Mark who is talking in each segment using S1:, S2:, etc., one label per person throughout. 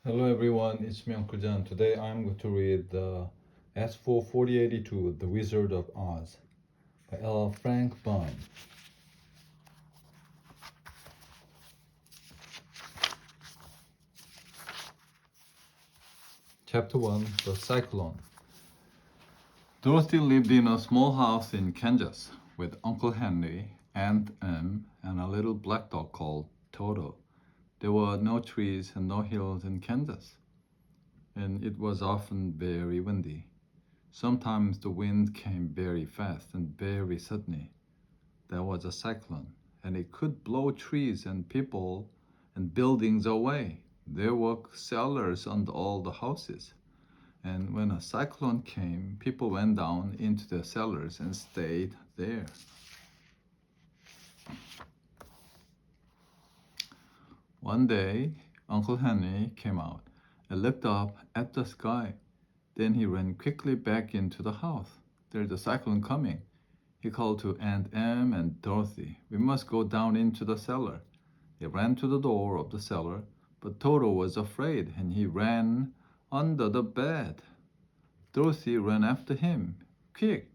S1: Hello everyone, it's me Uncle John. Today I'm going to read the S4 4082, The Wizard of Oz by L. Frank Baum. Chapter 1, The Cyclone. Dorothy lived in a small house in Kansas with Uncle Henry, Aunt Em, and a little black dog called Toto. There were no trees and no hills in Kansas, and it was often very windy. Sometimes the wind came very fast and very suddenly. There was a cyclone, and it could blow trees and people and buildings away. There were cellars under all the houses. And when a cyclone came, people went down into the cellars and stayed there. One day, Uncle Henry came out and looked up at the sky. Then he ran quickly back into the house. There's a cyclone coming. He called to Aunt Em and Dorothy. We must go down into the cellar. They ran to the door of the cellar, but Toto was afraid and he ran under the bed. Dorothy ran after him. Quick!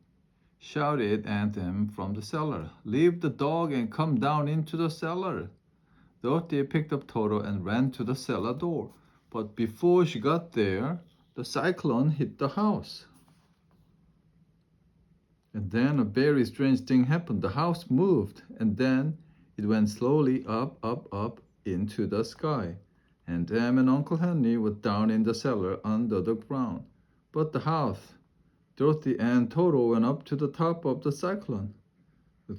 S1: Shouted Aunt Em from the cellar. Leave the dog and come down into the cellar. Dorothy picked up Toto and ran to the cellar door. But before she got there, the cyclone hit the house. And then a very strange thing happened. The house moved, and then it went slowly up, up, up into the sky. And Em and Uncle Henry were down in the cellar under the ground. But the house, Dorothy and Toto went up to the top of the cyclone.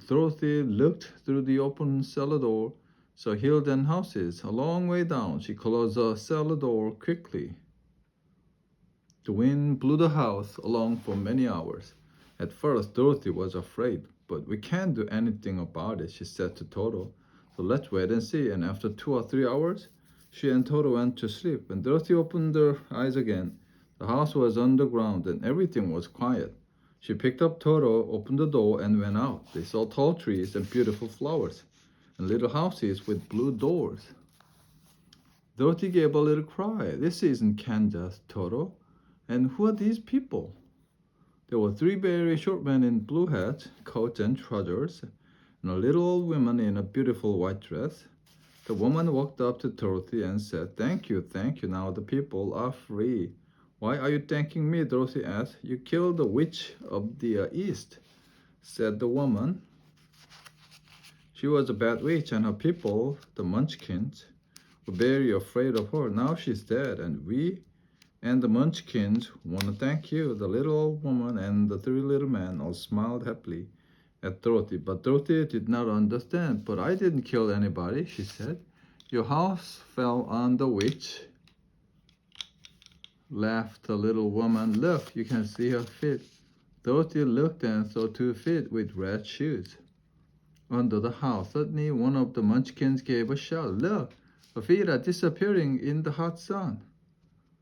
S1: Dorothy looked through the open cellar door, saw hills and houses a long way down. She closed the cellar door quickly. The wind blew the house along for many hours. At first, Dorothy was afraid, but we can't do anything about it, she said to Toto. So let's wait and see. And after 2 or 3 hours, she and Toto went to sleep. When Dorothy opened her eyes again, the house was underground and everything was quiet. She picked up Toto, opened the door, and went out. They saw tall trees and beautiful flowers, and little houses with blue doors. Dorothy gave a little cry. This isn't Kansas, Toto. And who are these people? There were three very short men in blue hats, coats, and trousers, and a little old woman in a beautiful white dress. The woman walked up to Dorothy and said, thank you, thank you. Now the people are free. Why are you thanking me? Dorothy asked. You killed the witch of the east, said the woman. She was a bad witch, and her people, the Munchkins, were very afraid of her. Now she's dead, and we and the Munchkins want to thank you. The little old woman and the three little men all smiled happily at Dorothy. But Dorothy did not understand. But I didn't kill anybody, she said. Your house fell on the witch, laughed the little woman. Look, you can see her feet. Dorothy looked and saw 2 feet with red shoes under the house. Suddenly, one of the Munchkins gave a shout. Look, her feet are disappearing in the hot sun.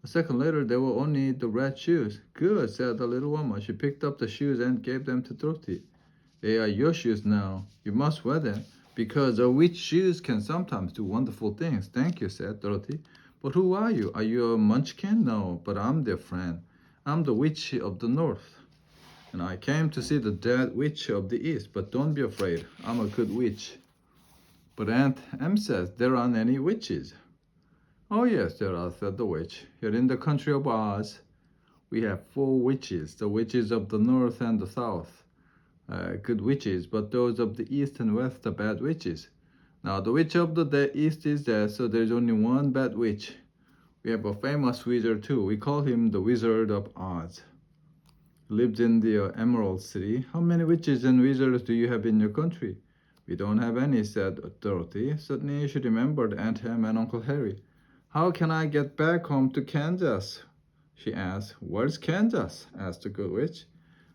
S1: A second later, there were only the red shoes. Good, said the little woman. She picked up the shoes and gave them to Dorothy. They are your shoes now. You must wear them, because a witch's shoes can sometimes do wonderful things. Thank you, said Dorothy. But who are you? Are you a Munchkin? No, but I'm their friend. I'm the witch of the north, and I came to see the dead witch of the east. But don't be afraid. I'm a good witch. But Aunt Em says there aren't any witches. Oh, yes, there are, said the witch. Here in the country of Oz, we have 4 witches, the witches of the north and the south. Good witches, but those of the east and west are bad witches. Now, the witch of the east is dead, so there's only one bad witch. We have a famous wizard, too. We call him the Wizard of Oz. He lives in the Emerald City. How many witches and wizards do you have in your country? We don't have any, said Dorothy. Suddenly, she remembered Aunt Em and Uncle Harry. How can I get back home to Kansas? She asked. Where's Kansas? Asked the good witch.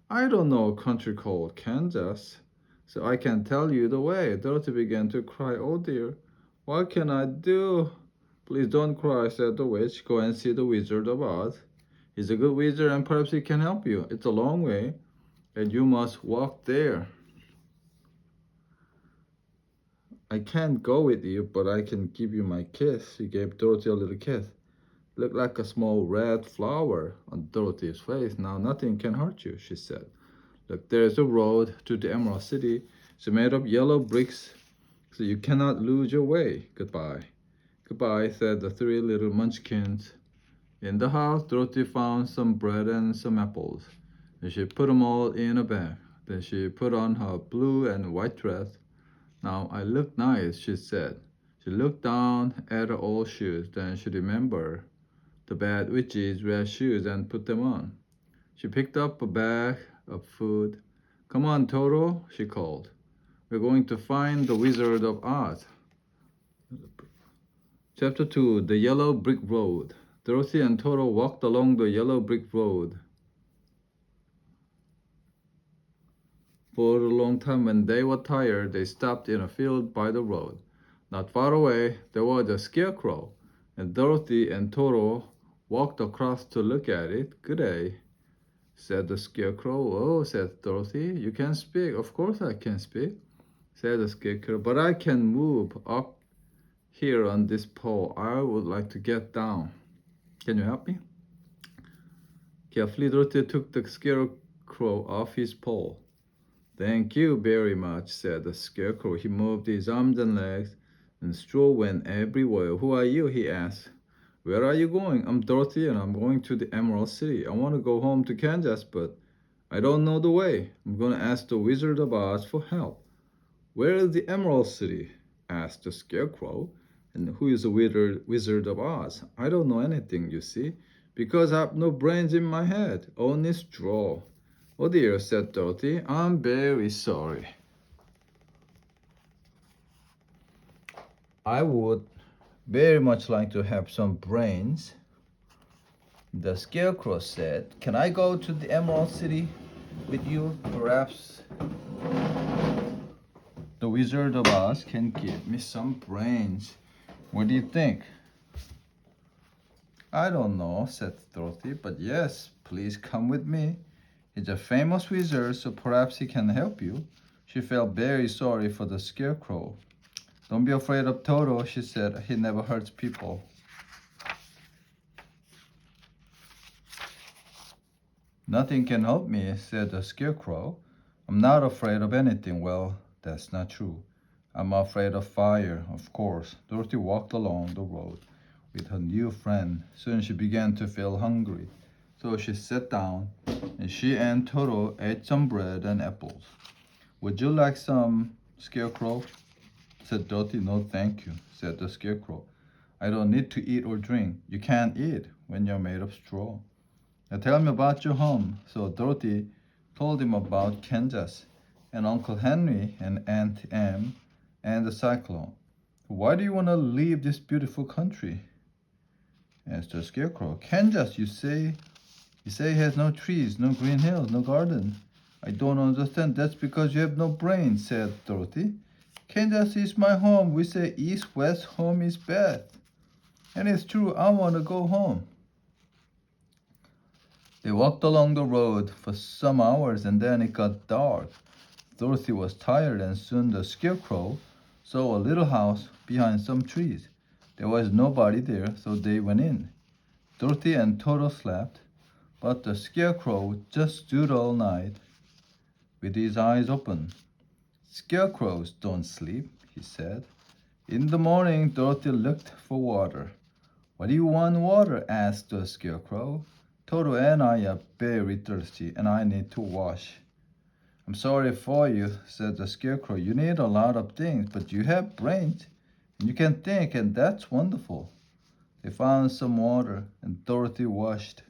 S1: I don't know a country called Kansas, so I can tell you the way. Dorothy began to cry. Oh dear, what can I do? Please don't cry, said the witch. Go and see the Wizard of Oz. He's a good wizard and perhaps he can help you. It's a long way, and you must walk there. I can't go with you, but I can give you my kiss. She gave Dorothy a little kiss. Look like a small red flower on Dorothy's face. Now nothing can hurt you, she said. Look, there's a road to the Emerald City. It's made of yellow bricks, so you cannot lose your way. Goodbye. Goodbye, said the three little munchkins. In the house, Dorothy found some bread and some apples, and she put them all in a bag. Then she put on her blue and white dress. Now I look nice, she said. She looked down at her old shoes. Then she remembered the bad witch's red shoes and put them on. She picked up a bag of food. Come on, Toto, she called. We're going to find the Wizard of Oz. Chapter 2, The Yellow Brick Road. Dorothy and Toto walked along the yellow brick road. For a long time, when they were tired, they stopped in a field by the road. Not far away, there was a scarecrow, and Dorothy and Toto walked across to look at it. Good day, said the scarecrow. Oh, said Dorothy, you can speak. Of course I can speak, said the scarecrow, but I can move up here on this pole. I would like to get down. Can you help me? Carefully, Dorothy took the scarecrow off his pole. Thank you very much, said the scarecrow. He moved his arms and legs, and straw went everywhere. Who are you? He asked. Where are you going? I'm Dorothy, and I'm going to the Emerald City. I want to go home to Kansas, but I don't know the way. I'm going to ask the Wizard of Oz for help. Where is the Emerald City? Asked the scarecrow. And who is the Wizard of Oz? I don't know anything, you see, because I have no brains in my head, only straw. Oh dear, said Dorothy. I'm very sorry. I would very much like to have some brains. The Scarecrow said, can I go to the Emerald City with you? Perhaps the Wizard of Oz can give me some brains. What do you think? I don't know, said Dorothy, but yes, please come with me. He's a famous wizard, so perhaps he can help you. She felt very sorry for the Scarecrow. Don't be afraid of Toto, she said. He never hurts people. Nothing can help me, said the Scarecrow. I'm not afraid of anything. Well, that's not true. I'm afraid of fire, of course. Dorothy walked along the road with her new friend. Soon she began to feel hungry. So she sat down, and she and Toto ate some bread and apples. Would you like some, Scarecrow? Said Dorothy. No, thank you, said the Scarecrow. I don't need to eat or drink. You can't eat when you're made of straw. Now tell me about your home. So Dorothy told him about Kansas and Uncle Henry and Aunt Em and the Cyclone. Why do you want to leave this beautiful country? Asked the Scarecrow. Kansas, you say it has no trees, no green hills, no garden. I don't understand. That's because you have no brain, said Dorothy. Kansas is my home. We say east, west, home is best. And it's true, I want to go home. They walked along the road for some hours and then it got dark. Dorothy was tired and soon the Scarecrow saw a little house behind some trees. There was nobody there, so they went in. Dorothy and Toto slept, but the Scarecrow just stood all night with his eyes open. Scarecrows don't sleep, he said. In the morning, Dorothy looked for water. What do you want water? Asked the Scarecrow. Toto and I are very thirsty and I need to wash. I'm sorry for you, said the Scarecrow. You need a lot of things, but you have brains and you can think, and that's wonderful. They found some water and Dorothy washed.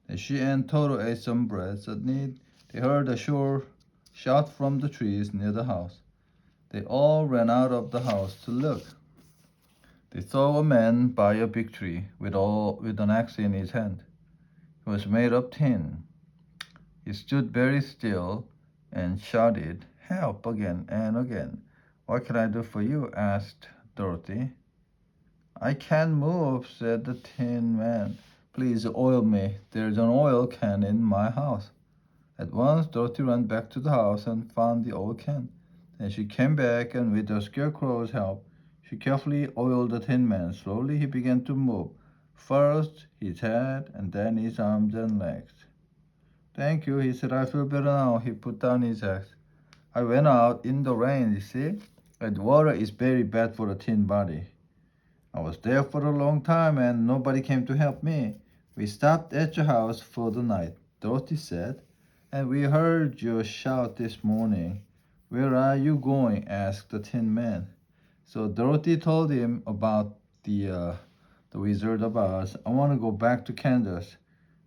S1: Then she and Toto ate some bread. Suddenly, they heard a short shout from the trees near the house. They all ran out of the house to look. They saw a man by a big tree with an axe in his hand. It was made of tin. He stood very still and shouted, "Help!" again and again. "What can I do for you?" asked Dorothy. "I can't move," said the Tin Man. "Please oil me. There's an oil can in my house." At once Dorothy ran back to the house and found the oil can. Then she came back and with the Scarecrow's help, she carefully oiled the Tin Man. Slowly he began to move. First his head and then his arms and legs. Thank you, he said. I feel better now. He put down his axe. I went out in the rain, you see, and water is very bad for a thin body. I was there for a long time and nobody came to help me. We stopped at your house for the night, Dorothy said, and we heard you shout this morning. Where are you going? Asked the Tin Man. So Dorothy told him about the Wizard of Oz. I want to go back to Kansas.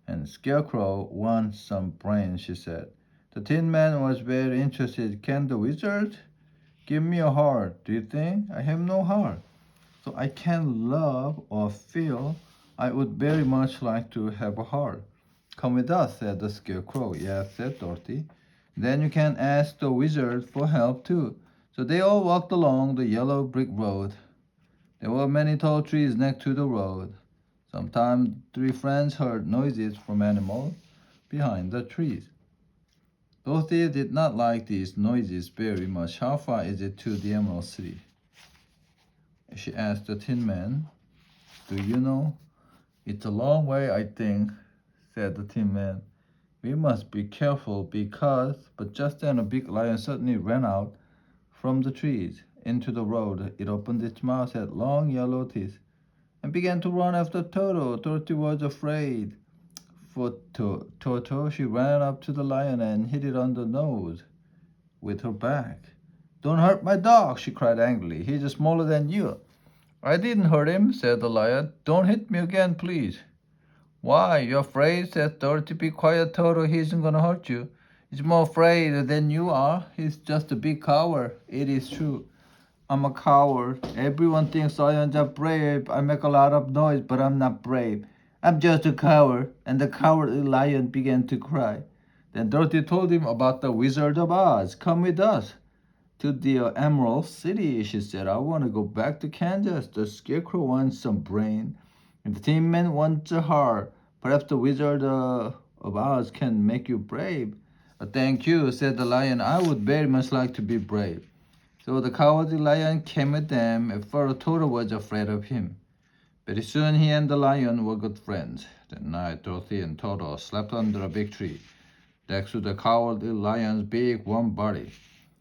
S1: And Scarecrow wants some brains, she said. The Tin Man was very interested. Can the wizard give me a heart? Do you think? I have no heart. So I can love or feel. I would very much like to have a heart. Come with us, said the Scarecrow. Yes, said Dorothy. Then you can ask the wizard for help too. So they all walked along the yellow brick road. There were many tall trees next to the road. Sometimes three friends heard noises from animals behind the trees. Dorothy did not like these noises very much. How far is it to the Emerald City? She asked the Tin Man. Do you know? It's a long way, I think, said the Tin Man. We must be careful because... But just then a big lion suddenly ran out from the trees into the road. It opened its mouth, had long yellow teeth, and began to run after Toto. Dorothy was afraid. For Toto, she ran up to the lion and hit it on the nose with her back. Don't hurt my dog, she cried angrily. He's smaller than you. I didn't hurt him, said the lion. Don't hit me again, please. Why, you're afraid, said Dorothy. Be quiet, Toto. He isn't going to hurt you. He's more afraid than you are. He's just a big coward. It is true. I'm a coward. Everyone thinks lions are brave. I make a lot of noise, but I'm not brave. I'm just a coward. And the cowardly lion began to cry. Then Dorothy told him about the Wizard of Oz. Come with us to the Emerald City, she said. I want to go back to Kansas. The Scarecrow wants some brain, and the Tin Man wants a heart. Perhaps the Wizard of Oz can make you brave. Thank you, said the lion. I would very much like to be brave. So the cowardly lion came with them. At first, Toto was afraid of him. Very soon he and the lion were good friends. That night, Dorothy and Toto slept under a big tree next to the cowardly lion's big warm body.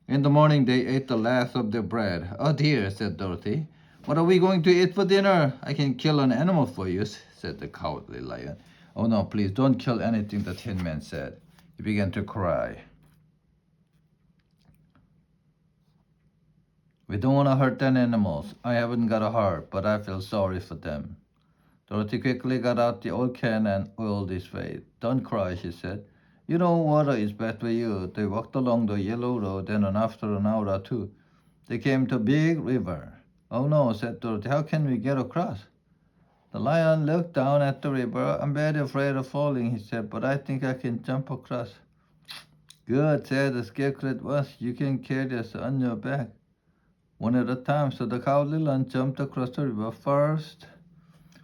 S1: In the morning, they ate the last of their bread. Oh dear, said Dorothy. What are we going to eat for dinner? I can kill an animal for you, said the cowardly lion. Oh no, please don't kill anything, the Tin Man said. He began to cry. We don't want to hurt any animals. I haven't got a heart, but I feel sorry for them. Dorothy quickly got out the old can and oiled his face. Don't cry, she said. You know water is bad for you. They walked along the yellow road, and after an hour or two, they came to a big river. Oh no, said Dorothy. How can we get across? The lion looked down at the river. I'm very afraid of falling, he said, but I think I can jump across. Good, said the Scarecrow at once. You can carry us on your back, one at a time. So the cowardly lion jumped across the river first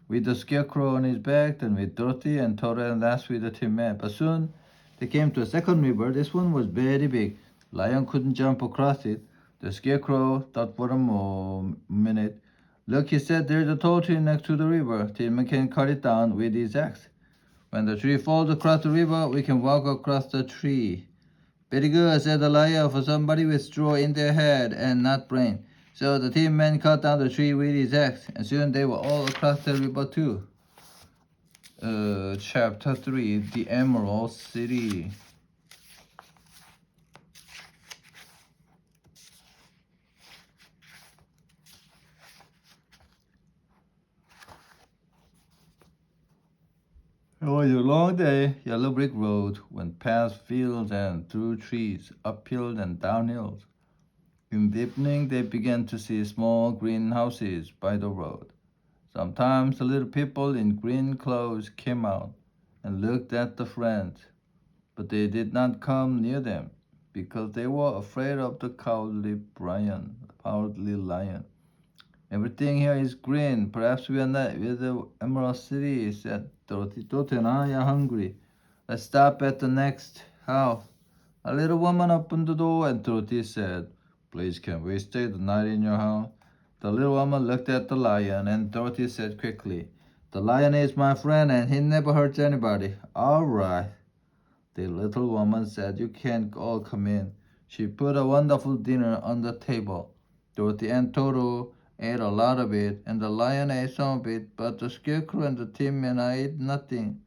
S1: with the Scarecrow on his back, then with Dorothy and Toto, and last with the Tin Man. But soon they came to a second river. This one was very big. Lion couldn't jump across it. The Scarecrow thought for a minute. Look, he said, there's a tall tree next to the river. Tin Man can cut it down with his axe. When the tree falls across the river, we can walk across the tree. Very good, said the lion, for somebody with straw in their head and not brain. So the Tin Man cut down the tree with his axe, and soon they were all across the river too. Chapter 3, The Emerald City. It was a long day. Yellow brick road went past fields and through trees, up hills and down hills. In the evening, they began to see small green houses by the road. Sometimes the little people in green clothes came out and looked at the friends, but they did not come near them because they were afraid of the cowardly lion. Everything here is green. Perhaps we are not with the Emerald City, said Dorothy. Dorothy and I are hungry. Let's stop at the next house. A little woman opened the door and Dorothy said, Please, can we stay the night in your house? The little woman looked at the lion and Dorothy said quickly, The lion is my friend and he never hurts anybody. All right, the little woman said. You can all come in. She put a wonderful dinner on the table. Dorothy and Toto ate a lot of it, and the lion ate some of it, but the Scarecrow and the Tin Man ate nothing.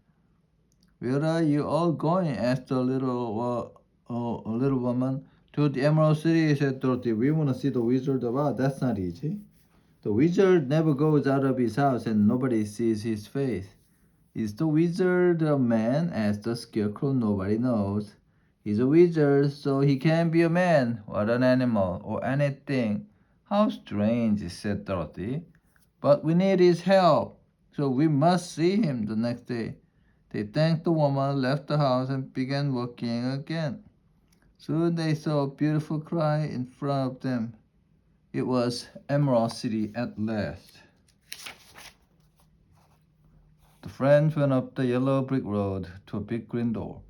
S1: Where are you all going? Asked the little woman. To the Emerald City, said Dorothy. We want to see the wizard of Oz. That's not easy. The wizard never goes out of his house and nobody sees his face. Is the wizard a man? Asked the Scarecrow. Nobody knows. He's a wizard, so he can't be a man, or an animal, or anything. How strange, said Dorothy. But we need his help, so we must see him the next day. They thanked the woman, left the house, and began walking again. Soon they saw a beautiful cry in front of them. It was Emerald City at last. The friends went up the yellow brick road to a big green door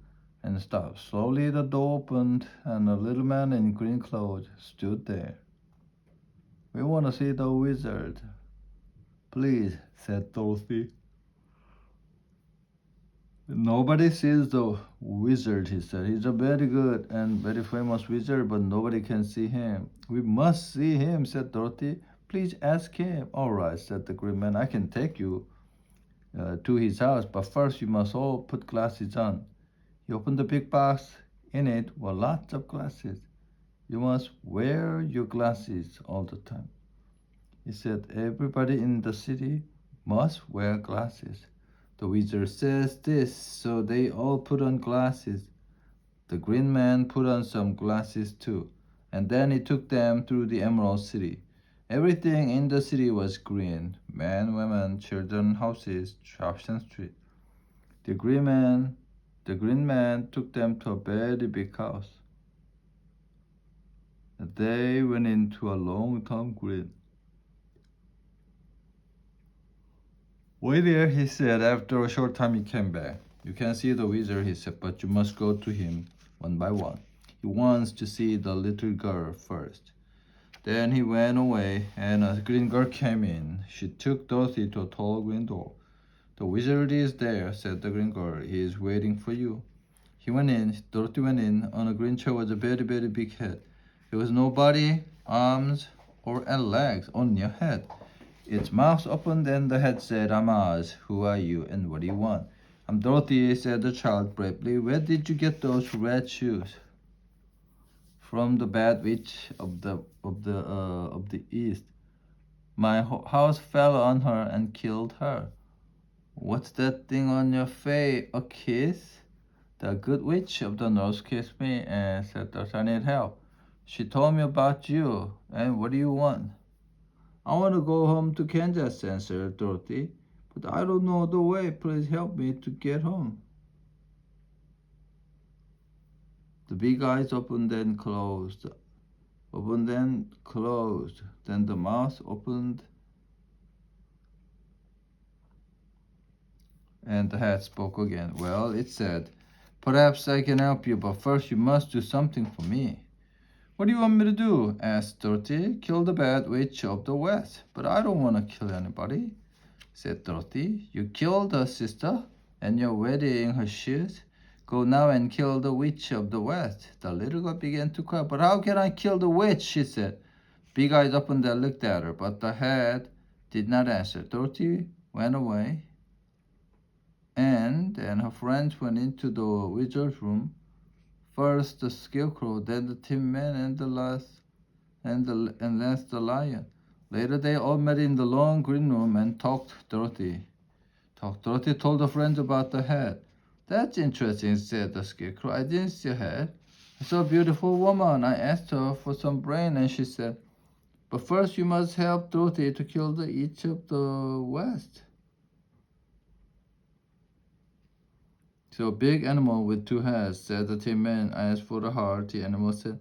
S1: and stopped. Slowly the door opened and a little man in green clothes stood there. We want to see the wizard. Please, said Dorothy. Nobody sees the wizard, he said. He's a very good and very famous wizard, but nobody can see him. We must see him, said Dorothy. Please ask him. All right, said the green man. I can take you to his house, but first you must all put glasses on. He opened the big box. In it were lots of glasses. You must wear your glasses all the time. He said everybody in the city must wear glasses. The wizard says this, so they all put on glasses. The green man put on some glasses too, and then he took them through the Emerald City. Everything in the city was green: men, women, children, houses, shops, and streets. The green man, the green man took them to a very big house. They went into a long tall green. Wait there, he said. After a short time, he came back. You can see the wizard, he said, but you must go to him one by one. He wants to see the little girl first. Then he went away, and a green girl came in. She took Dorothy to a tall green door. The wizard is there, said the green girl. He is waiting for you. He went in. Dorothy went in. On a green chair was a very, very big head. There was no body, arms, or legs, only a head. Its mouth opened, and the head said, I'm Oz. Who are you, and what do you want? I'm Dorothy, said the child bravely. Where did you get those red shoes? From the bad witch of the east. My house fell on her and killed her. What's that thing on your face? A kiss? The good witch of the north kissed me and said that I need help. She told me about you. And what do you want? I want to go home to Kansas, answered Dorothy. But I don't know the way. Please help me to get home. The big eyes opened and closed. Opened and closed. Then the mouth opened and the head spoke again. Well, it said, perhaps I can help you, but first you must do something for me. What do you want me to do? Asked Dorothy. Kill the bad witch of the west. But I don't want to kill anybody, said Dorothy. You killed her sister, and you're wearing her shoes. Go now and kill the witch of the west. The little girl began to cry. But how can I kill the witch? She said. Big eyes opened and looked at her, but the head did not answer. Dorothy went away, and her friends went into the wizard's room. First the Scarecrow, then the Tin Man, and last the lion. Later they all met in the long green room and talked. Dorothy told her friends about the head. That's interesting, said the Scarecrow. I didn't see a head. I saw a beautiful woman. I asked her for some brain, and she said, but first you must help Dorothy to kill the witch of the west. So a big animal with two heads, said the Tin Man. I asked for the heart. The animal said,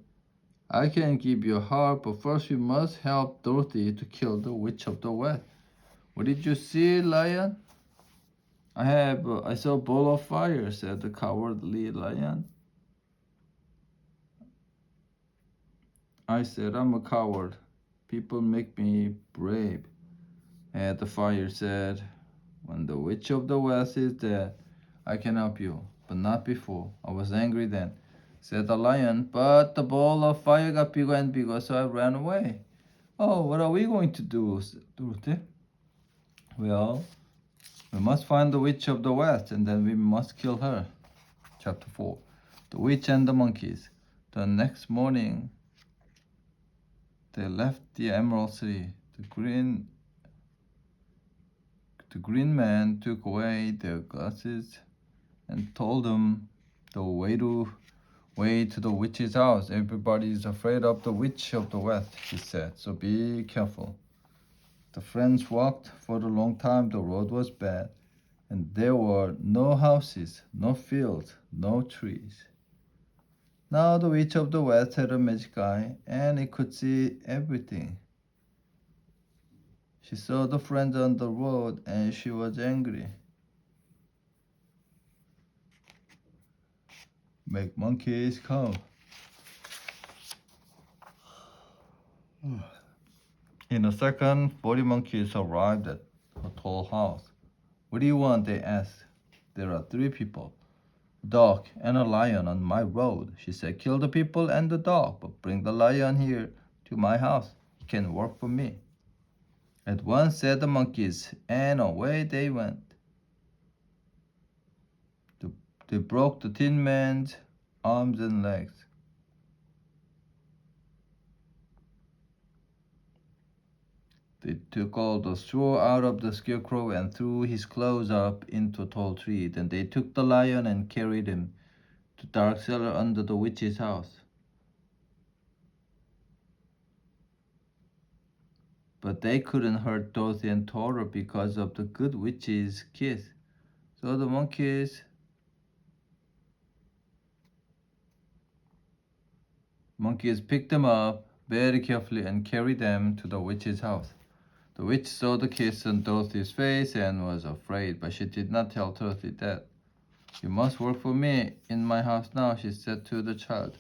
S1: I can give you a heart, but first you must help Dorothy to kill the witch of the west. What did you see, lion? I saw a ball of fire, said the cowardly lion. I said, I'm a coward. People make me brave. And the fire said, When the witch of the west is dead, I can help you, but not before. I was angry then, said the lion, but the ball of fire got bigger and bigger, so I ran away. Oh, what are we going to do, Dorothy? Well, we must find the witch of the west, and then we must kill her. Chapter 4. The Witch and the Monkeys. The next morning, they left the Emerald City. The green man took away their glasses and told them the way to the witch's house. Everybody is afraid of the witch of the west, he said, so be careful. The friends walked for a long time. The road was bad, and there were no houses, no fields, no trees. Now the witch of the west had a magic eye, and it could see everything. She saw the friends on the road, and she was angry. Make monkeys come. In a second, 40 monkeys arrived at a tall house. What do you want? They asked. There are 3 people, a dog and a lion on my road. She said, kill the people and the dog, but bring the lion here to my house. He can work for me. At once said the monkeys, and away they went. They broke the Tin Man's arms and legs. They took all the straw out of the Scarecrow and threw his clothes up into a tall tree. Then they took the lion and carried him to dark cellar under the witch's house. But they couldn't hurt Dorothy and Tora because of the good witch's kiss. So the monkeys picked them up very carefully and carried them to the witch's house. The witch saw the kiss on Dorothy's face and was afraid, but she did not tell Dorothy that. You must work for me in my house now, she said to the child.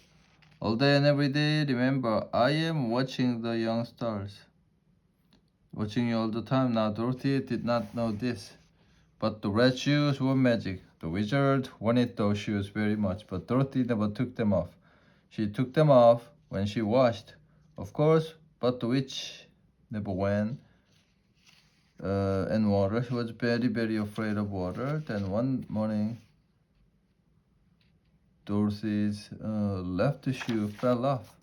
S1: All day and every day, remember, I am watching the young stars. Watching you all the time now. Dorothy did not know this. But the red shoes were magic. The wizard wanted those shoes very much, but Dorothy never took them off. She took them off when she washed, of course, but the witch never went in water. She was very, very afraid of water. Then one morning, Dorothy's left shoe fell off.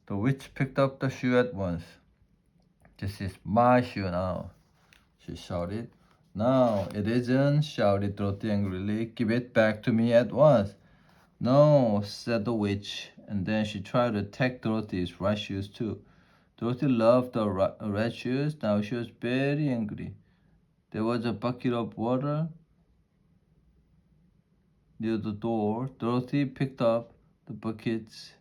S1: The witch picked up the shoe at once. This is my shoe now, she shouted. No, it isn't, shouted Dorothy angrily. Give it back to me at once. No, said the witch, and then she tried to take Dorothy's red shoes too. Dorothy loved the red shoes. Now she was very angry. There was a bucket of water near the door. Dorothy picked up the buckets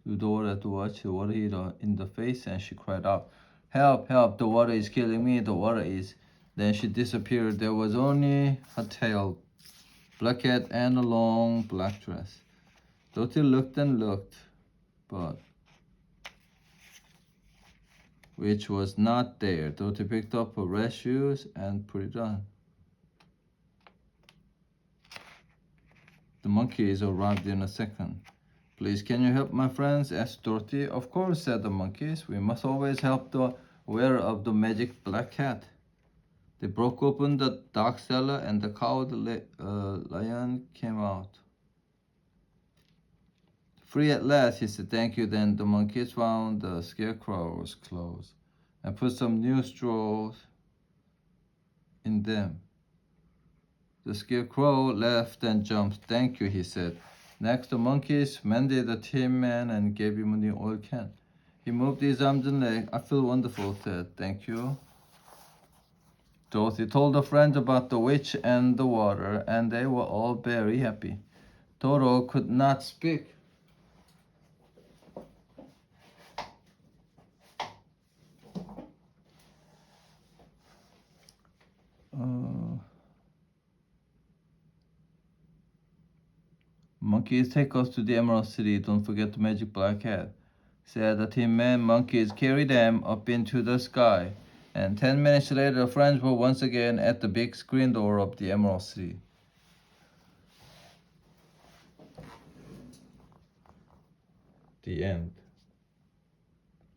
S1: to the water to watch the water hit her in the face, and she cried out, help, help, the water is killing me, the water is. Then she disappeared. There was only her tail, black hat, and a long black dress. Dorothy looked and looked, but which was not there. Dorothy picked up her red shoes and put it on. The monkeys arrived in a second. Please, can you help my friends? Asked Dorothy. Of course, said the monkeys. We must always help the wearer of the magic black hat. They broke open the dark cellar, and the cowed lion came out. Free at last, he said. Thank you. Then the monkeys found the Scarecrow's clothes and put some new straws in them. The Scarecrow laughed and jumped. Thank you, he said. Next, the monkeys mended the Tin Man and gave him a new oil can. He moved his arms and legs. I feel wonderful, said. Thank you. Dorothy told her friends about the witch and the water, and they were all very happy. Toto could not speak. Monkeys, take us to the Emerald City. Don't forget the magic black cat," said the Tin Man. Monkeys carried them up into the sky, and 10 minutes later, the friends were once again at the big screen door of the Emerald City. The end.